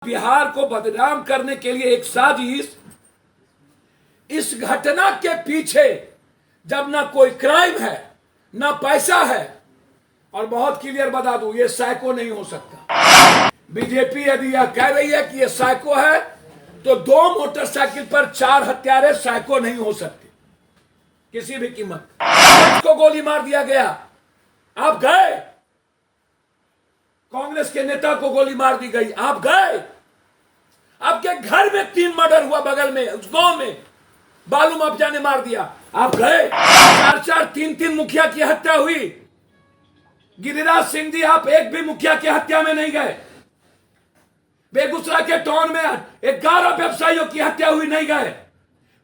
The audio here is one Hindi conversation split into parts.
बिहार को बदनाम करने के लिए एक साजिश। इस घटना के पीछे जब ना कोई क्राइम है ना पैसा है, और बहुत क्लियर बता दूं, ये साइको नहीं हो सकता। बीजेपी यदि यह कह रही है कि ये साइको है, तो 2 मोटरसाइकिल पर 4 हत्यारे साइको नहीं हो सकते किसी भी कीमत। को गोली मार दिया गया, आप गए। कांग्रेस के नेता को गोली मार दी गई, आप गए। आपके घर में 3 मर्डर हुआ, बगल में उस गांव में बालू माफिया ने मार दिया, आप गए। 4-4 3-3 मुखिया की हत्या हुई। गिरिराज सिंह जी, आप एक भी मुखिया की हत्या में नहीं गए। बेगूसराय के टाउन में 11 व्यवसायियों की हत्या हुई, नहीं गए।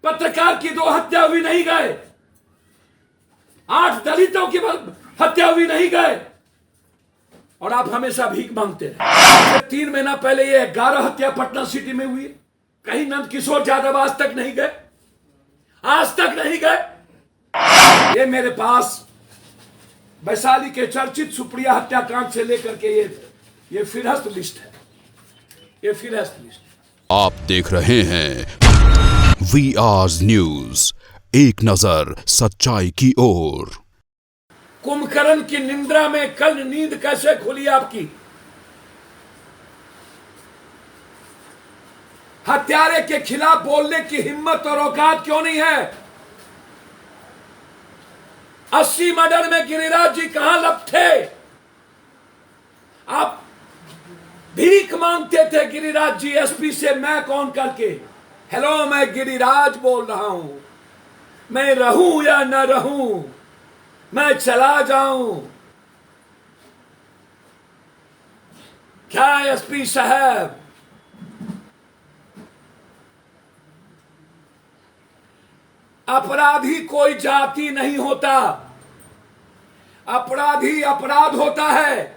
पत्रकार की 2 हत्या हुई, नहीं गए। 8 दलितों की हत्या हुई, नहीं गए। और आप हमेशा भीख मांगते रहे। 3 महीना पहले ये 11 हत्या पटना सिटी में हुई। कहीं नंद किशोर यादव आज तक नहीं गए, आज तक नहीं गए। ये मेरे पास वैशाली के चर्चित सुप्रिया हत्याकांड से लेकर के ये फिरहस्त लिस्ट है, ये फिरहस्त लिस्ट। आप देख रहे हैं VR न्यूज, एक नजर सच्चाई की ओर। कुंभकर्ण की निंद्रा में कल नींद कैसे खुली आपकी? हत्यारे के खिलाफ बोलने की हिम्मत और औकात क्यों नहीं है? 80 मर्डर में गिरिराज जी कहां लब थे? आप भीख मांगते थे गिरिराज जी एसपी से, मैं कौन करके, हेलो मैं गिरिराज बोल रहा हूं, मैं रहूं या न रहूं, मैं चला जाऊं। क्या एसपी साहब, अपराधी कोई जाति नहीं होता, अपराधी अपराध होता है।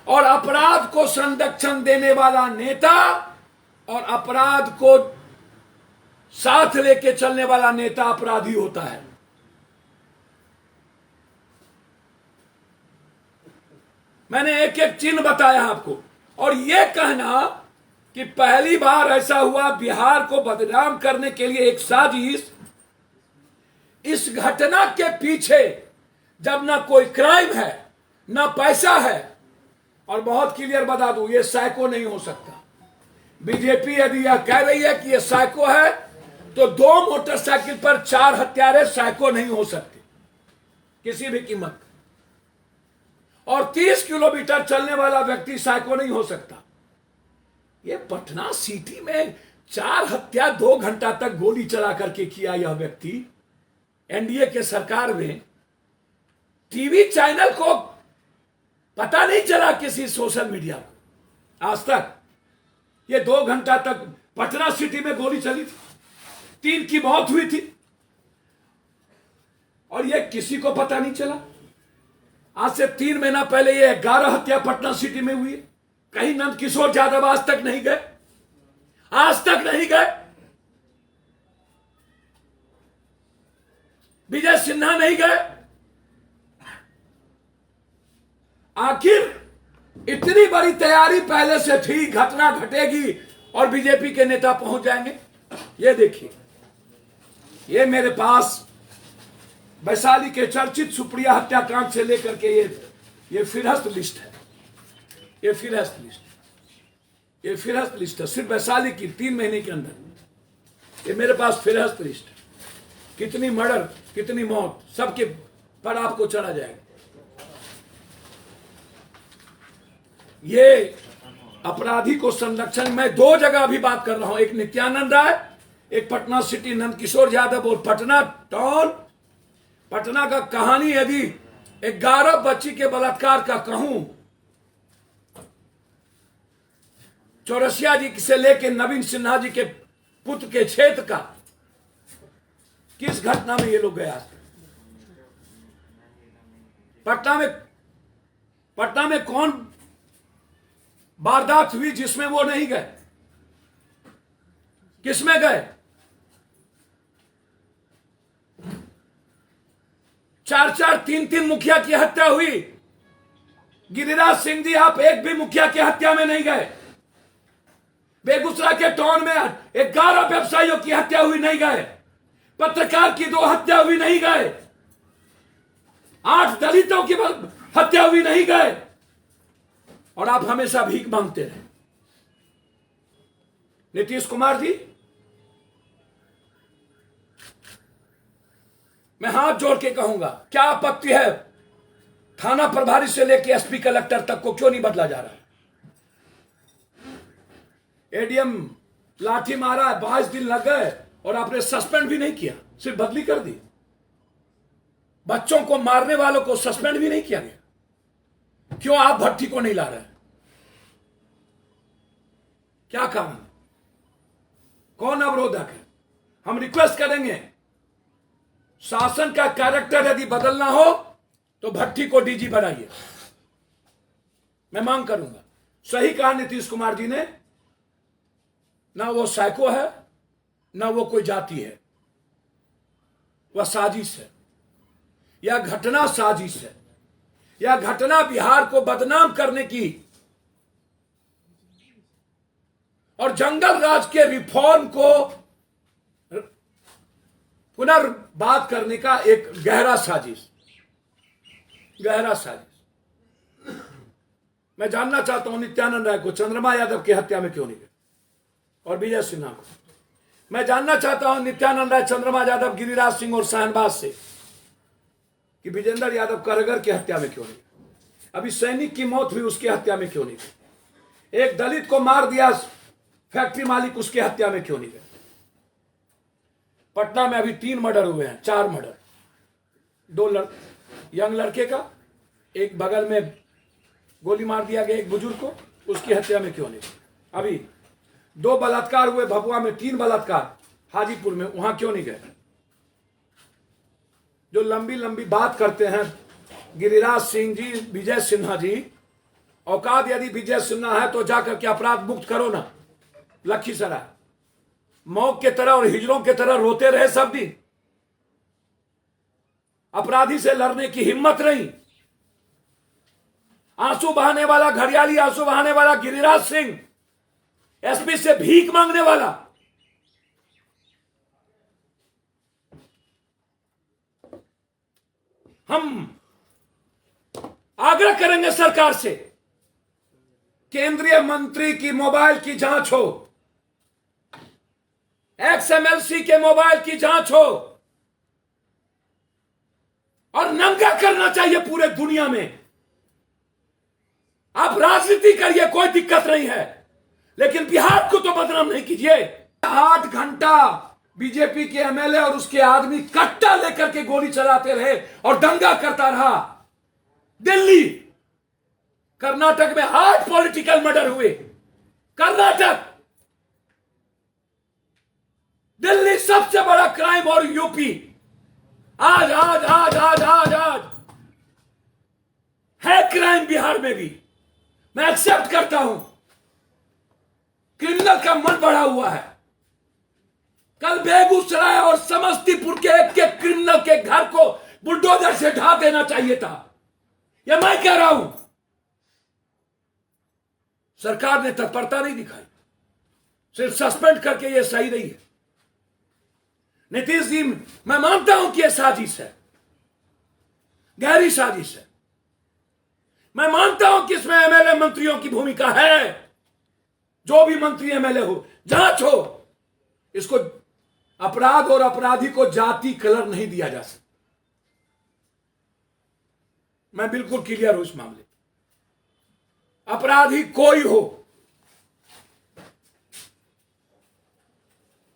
और अपराध को संरक्षण देने वाला नेता और अपराध को साथ लेके चलने वाला नेता अपराधी होता है। मैंने एक एक चिन्ह बताया आपको। और यह कहना कि पहली बार ऐसा हुआ बिहार को बदनाम करने के लिए एक साजिश। इस घटना के पीछे जब ना कोई क्राइम है ना पैसा है, और बहुत क्लियर बता दूं, ये साइको नहीं हो सकता। बीजेपी यदि यह कह रही है कि ये साइको है, तो 2 मोटरसाइकिल पर 4 हत्यारे साइको नहीं हो सकते किसी भी कीमत। और 30 किलोमीटर चलने वाला व्यक्ति साइको नहीं हो सकता। ये पटना सिटी में 4 हत्या 2 घंटा तक गोली चला करके किया यह व्यक्ति। एनडीए के सरकार में टीवी चैनल को पता नहीं चला, किसी सोशल मीडिया को आज तक। ये 2 घंटा तक पटना सिटी में गोली चली थी, 3 की मौत हुई थी, और ये किसी को पता नहीं चला। आज से 3 महीना पहले ये 11 हत्या पटना सिटी में हुई। कहीं नंद किशोर यादव आज तक नहीं गए, आज तक नहीं गए। विजय सिन्हा नहीं गए। आखिर इतनी बड़ी तैयारी पहले से थी, घटना घटेगी और बीजेपी के नेता पहुंच जाएंगे। ये देखिए, ये मेरे पास वैशाली के चर्चित सुप्रिया हत्याकांड से लेकर के ये फिरहस्त लिस्ट है, ये फिरहस्त लिस्ट, ये फिरहस्त लिस्ट है सिर्फ वैशाली की 3 महीने के अंदर। ये मेरे पास फिरहस्त लिस्ट है। कितनी मर्डर, कितनी मौत, सबके पर आपको चढ़ा जाएगा। ये अपराधी को संरक्षण, मैं 2 जगह अभी बात कर रहा हूं, एक नित्यानंद राय, एक पटना सिटी नंद किशोर यादव, और पटना टाउन। पटना का कहानी यदि 11 बच्ची के बलात्कार का कहूं, चौरसिया जी से लेके नवीन सिन्हा जी के पुत्र के क्षेत्र का, किस घटना में ये लोग गया? पटना में कौन वारदात हुई जिसमें वो नहीं गए? किसमें गए? 4-4 3-3 मुखिया की हत्या हुई। गिरिराज सिंह जी, आप एक भी मुखिया की हत्या में नहीं गए। बेगूसराय के टाउन में 11 व्यवसायियों की हत्या हुई नहीं गए, पत्रकार की 2 हत्या हुई नहीं गए, 8 दलितों की हत्या हुई नहीं गए, और आप हमेशा भीख मांगते रहे। नीतीश कुमार जी, मैं हाथ जोड़ के कहूंगा, क्या आपत्ति है थाना प्रभारी से लेकर एसपी कलेक्टर तक को क्यों नहीं बदला जा रहा है? एडीएम लाठी मारा, 22 दिन लग गए और आपने सस्पेंड भी नहीं किया, सिर्फ बदली कर दी। बच्चों को मारने वालों को सस्पेंड भी नहीं किया गया। क्यों आप भट्टी को नहीं ला रहे हैं? क्या कारण? कौन अवरोधक है? हम रिक्वेस्ट करेंगे, शासन का कैरेक्टर यदि बदलना हो तो भट्टी को डीजी बनाइए। मैं मांग करूंगा। सही कहा नीतीश कुमार जी ने, ना वो साइको है, ना वो कोई जाति है, वह साजिश है। यह घटना साजिश है। यह घटना बिहार को बदनाम करने की और जंगल राज के रिफॉर्म को पुनर्बात करने का एक गहरा साजिश। मैं जानना चाहता हूं नित्यानंद राय को चंद्रमा यादव की हत्या में क्यों नहीं गए, और विजय सिन्हा को। मैं जानना चाहता हूं नित्यानंद राय, चंद्रमा यादव, गिरिराज सिंह और शाहनवाज से कि विजेंद्र यादव करगर की हत्या में क्यों नहीं गए। अभी सैनिक की मौत हुई, उसकी हत्या में क्यों नहीं गए। एक दलित को मार दिया फैक्ट्री मालिक, उसकी हत्या में क्यों नहीं गए। पटना में अभी 3 मर्डर हुए हैं, 4 मर्डर, 2 यंग लड़के का, एक बगल में गोली मार दिया गया एक बुजुर्ग को, उसकी हत्या में क्यों नहीं। अभी 2 बलात्कार हुए भभुआ में, 3 बलात्कार हाजीपुर में, वहां क्यों नहीं गए। जो लंबी लंबी बात करते हैं गिरिराज सिंह जी, विजय सिन्हा जी, औकात यदि विजय सिन्हा है तो जाकर के अपराध मुक्त करो ना। लखीसराय मौत के तरह और हिजड़ों के तरह रोते रहे सब दिन, अपराधी से लड़ने की हिम्मत नहीं। आंसू बहाने वाला, घड़ियाली आंसू बहाने वाला गिरिराज सिंह, एसपी से भीख मांगने वाला, हम आग्रह करेंगे सरकार से, केंद्रीय मंत्री की मोबाइल की जांच हो, XMLC के मोबाइल की जांच हो, और नंगा करना चाहिए पूरे दुनिया में। आप राजनीति करिए, कोई दिक्कत नहीं है, लेकिन बिहार को तो बदनाम नहीं कीजिए। 8 घंटा बीजेपी के एमएलए और उसके आदमी कट्टा लेकर के गोली चलाते रहे और दंगा करता रहा। दिल्ली, कर्नाटक में 8 पॉलिटिकल मर्डर हुए। कर्नाटक, दिल्ली सबसे बड़ा क्राइम, और यूपी आज आज आज आज आज आज है क्राइम बिहार में भी। मैं एक्सेप्ट करता हूं, क्रिमिनल का मन बढ़ा हुआ है। कल बेगूसराय और समस्तीपुर के एक क्रिमिनल के घर को बुलडोजर से ढा देना चाहिए था। यह मैं कह रहा हूं, सरकार ने तत्परता नहीं दिखाई, सिर्फ सस्पेंड करके यह सही नहीं है। नीतीश जी, मैं मानता हूं कि यह साजिश है, गहरी साजिश है। मैं मानता हूं कि इसमें एमएलए मंत्रियों की भूमिका है। जो भी मंत्री एमएलए हो, जांच हो। इसको अपराध और अपराधी को जाति कलर नहीं दिया जा सकता। मैं बिल्कुल क्लियर हूं इस मामले। अपराधी कोई हो,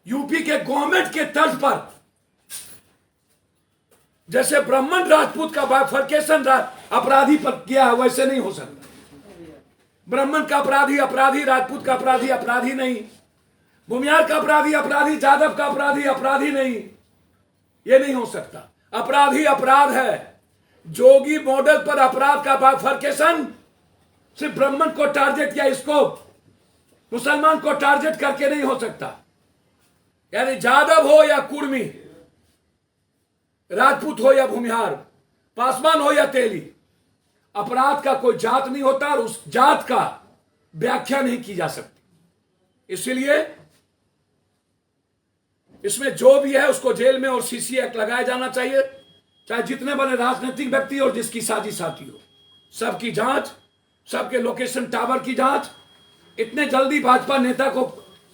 यूपी के गवर्नमेंट के तर्ज पर जैसे ब्राह्मण राजपूत का बाइफर्केशन अपराधी पर किया है, वैसे नहीं हो सकता। ब्राह्मण का अपराधी अपराधी, राजपूत का अपराधी अपराधी नहीं, भूमियार का अपराधी अपराधी, जादव का अपराधी अपराधी नहीं। ये नहीं हो सकता। अपराधी अपराध है। जोगी मॉडल पर अपराध का बाइफर्केशन सिर्फ ब्राह्मण को टारगेट या इसको मुसलमान को टारगेट करके नहीं हो सकता। यानी जादव हो या कुर्मी, राजपूत हो या भूमिहार, पासवान हो या तेली, अपराध का कोई जात नहीं होता और उस जात का व्याख्या नहीं की जा सकती। इसलिए इसमें जो भी है उसको जेल में और सीसी एक्ट लगाया जाना चाहिए, चाहे जितने बड़े राजनीतिक व्यक्ति और जिसकी साजिश आती हो, सबकी जांच, सबके लोकेशन टावर की जांच। इतने जल्दी भाजपा नेता को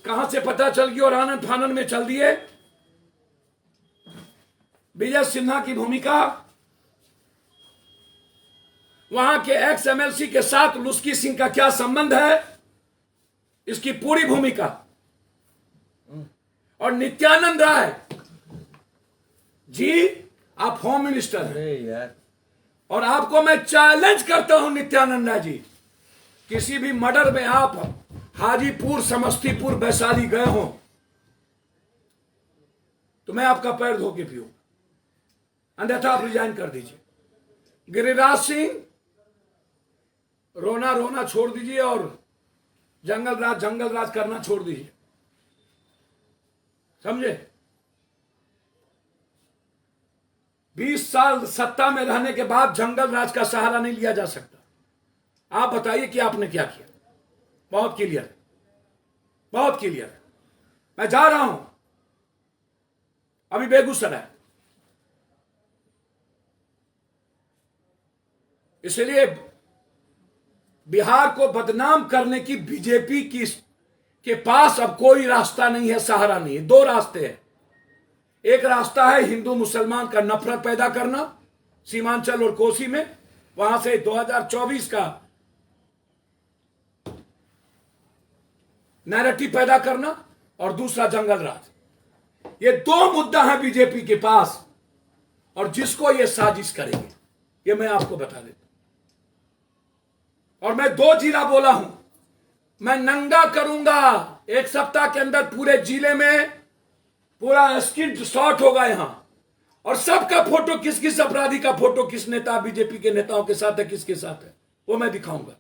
कहां से पता चल गया और आनंद फानन में चल दिए। विजय सिन्हा की भूमिका, वहां के एक्स एमएलसी के साथ लुस्की सिंह का क्या संबंध है, इसकी पूरी भूमिका। और नित्यानंद राय जी, आप होम मिनिस्टर हैं और आपको मैं चैलेंज करता हूं नित्यानंद राय जी, किसी भी मर्डर में आप हाजीपुर, समस्तीपुर, वैशाली गए हो तो मैं आपका पैर धो के पीऊंगा, अन्यथा आप रिजाइन कर दीजिए। गिरिराज सिंह, रोना रोना छोड़ दीजिए और जंगल राज करना छोड़ दीजिए, समझे। 20 साल सत्ता में रहने के बाद जंगल राज का सहारा नहीं लिया जा सकता। आप बताइए कि आपने क्या किया। बहुत क्लियर है, बहुत क्लियर है। मैं जा रहा हूं अभी बेगूसराय, इसलिए बिहार को बदनाम करने की बीजेपी के पास अब कोई रास्ता नहीं है, सहारा नहीं है। 2 रास्ते हैं। एक रास्ता है हिंदू मुसलमान का नफरत पैदा करना सीमांचल और कोसी में, वहां से 2024 का नैरेटिव पैदा करना, और दूसरा जंगल राज। ये 2 मुद्दा है बीजेपी के पास, और जिसको ये साजिश करेंगे ये मैं आपको बता देता हूं। और मैं 2 जिला बोला हूं, मैं नंगा करूंगा 1 सप्ताह के अंदर पूरे जिले में, पूरा स्किन शॉट होगा यहां, और सबका फोटो, किस किस अपराधी का फोटो किस नेता बीजेपी के नेताओं के साथ है, किसके साथ है, वो मैं दिखाऊंगा।